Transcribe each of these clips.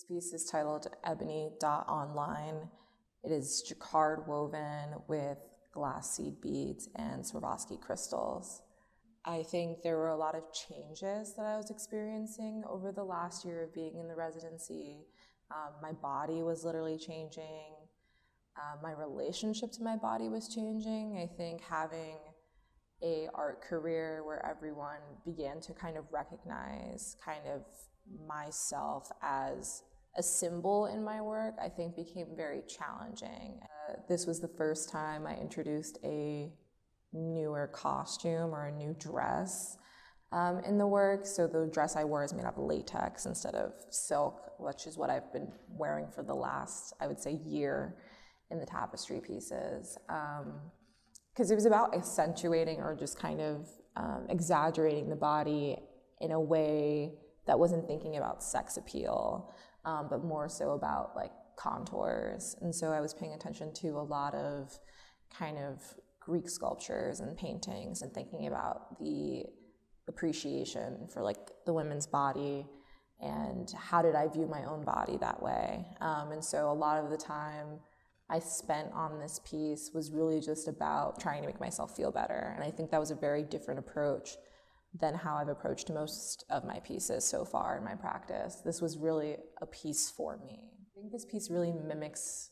piece is titled Ebony.online. It is jacquard woven with glass seed beads and Swarovski crystals. I think there were a lot of changes that I was experiencing over the last year of being in the residency. My body was literally changing. My relationship to my body was changing. I think having a art career where everyone began to kind of recognize kind of myself as a symbol in my work, I think became very challenging. This was the first time I introduced a newer costume or a new dress in the work. So the dress I wore is made out of latex instead of silk, which is what I've been wearing for the last, I would say, year in the tapestry pieces. Because it was about accentuating or just kind of exaggerating the body in a way that wasn't thinking about sex appeal, but more so about like contours. And so I was paying attention to a lot of kind of Greek sculptures and paintings and thinking about the appreciation for like the women's body and how did I view my own body that way. And so a lot of the time I spent on this piece was really just about trying to make myself feel better. And I think that was a very different approach than how I've approached most of my pieces so far in my practice. This was really a piece for me. I think this piece really mimics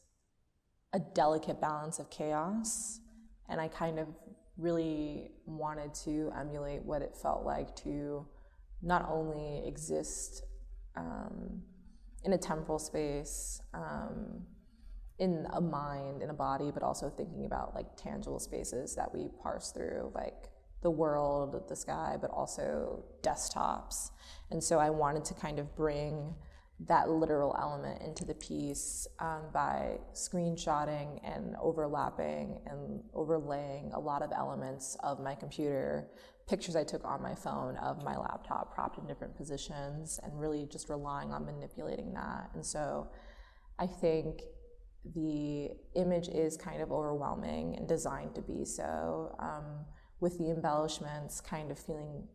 a delicate balance of chaos, and I kind of really wanted to emulate what it felt like to not only exist in a temporal space, in a mind, in a body, but also thinking about like tangible spaces that we parse through, like the world, the sky, but also desktops. And so I wanted to kind of bring that literal element into the piece by screenshotting and overlapping and overlaying a lot of elements of my computer, pictures I took on my phone of my laptop propped in different positions, and really just relying on manipulating that. And so I think the image is kind of overwhelming and designed to be so, with the embellishments kind of feeling,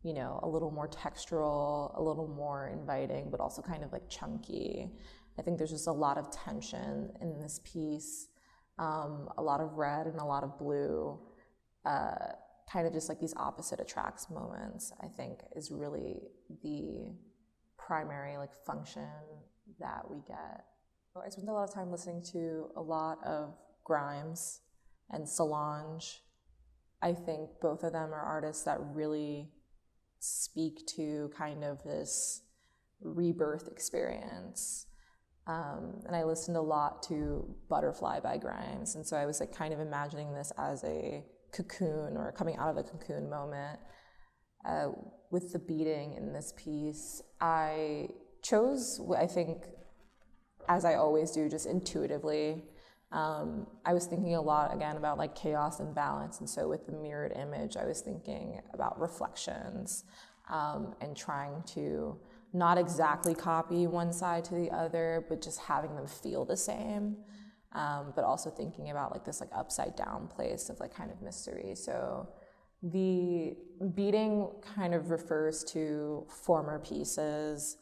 you know, a little more textural, a little more inviting, but also kind of like chunky. I think there's just a lot of tension in this piece, a lot of red and a lot of blue, kind of just like these opposite attracts moments, I think is really the primary like function that we get. I spent a lot of time listening to a lot of Grimes and Solange. I think both of them are artists that really speak to kind of this rebirth experience. And I listened a lot to Butterfly by Grimes. And so I was like kind of imagining this as a cocoon or coming out of a cocoon moment. With the beading in this piece, I chose, I think, as I always do, just intuitively. I was thinking a lot, again, about like chaos and balance. And so with the mirrored image, I was thinking about reflections and trying to not exactly copy one side to the other, but just having them feel the same. But also thinking about like this like upside down place of like kind of mystery. So the beading kind of refers to former pieces,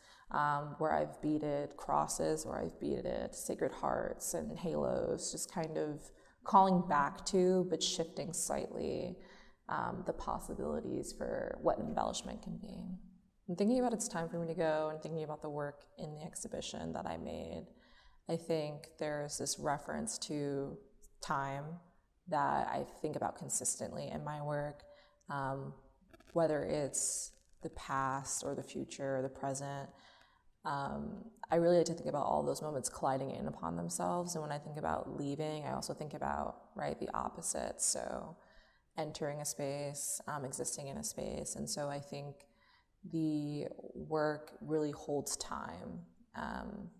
where I've beaded crosses, where I've beaded sacred hearts and halos, just kind of calling back to, but shifting slightly, the possibilities for what embellishment can be. And thinking about it's time for me to go and thinking about the work in the exhibition that I made, I think there's this reference to time that I think about consistently in my work, whether it's the past or the future or the present. I really like to think about all those moments colliding in upon themselves. And when I think about leaving, I also think about, right, the opposite. So entering a space, existing in a space. And so I think the work really holds time,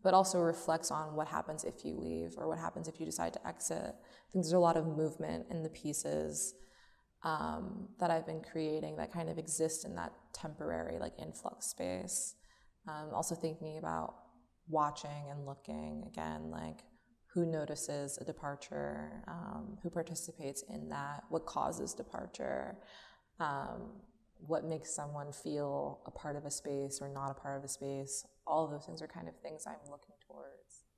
but also reflects on what happens if you leave or what happens if you decide to exit. I think there's a lot of movement in the pieces that I've been creating that kind of exist in that temporary like influx space. Also thinking about watching and looking, again, like who notices a departure, who participates in that, what causes departure, what makes someone feel a part of a space or not a part of a space. all of those things are kind of things I'm looking towards.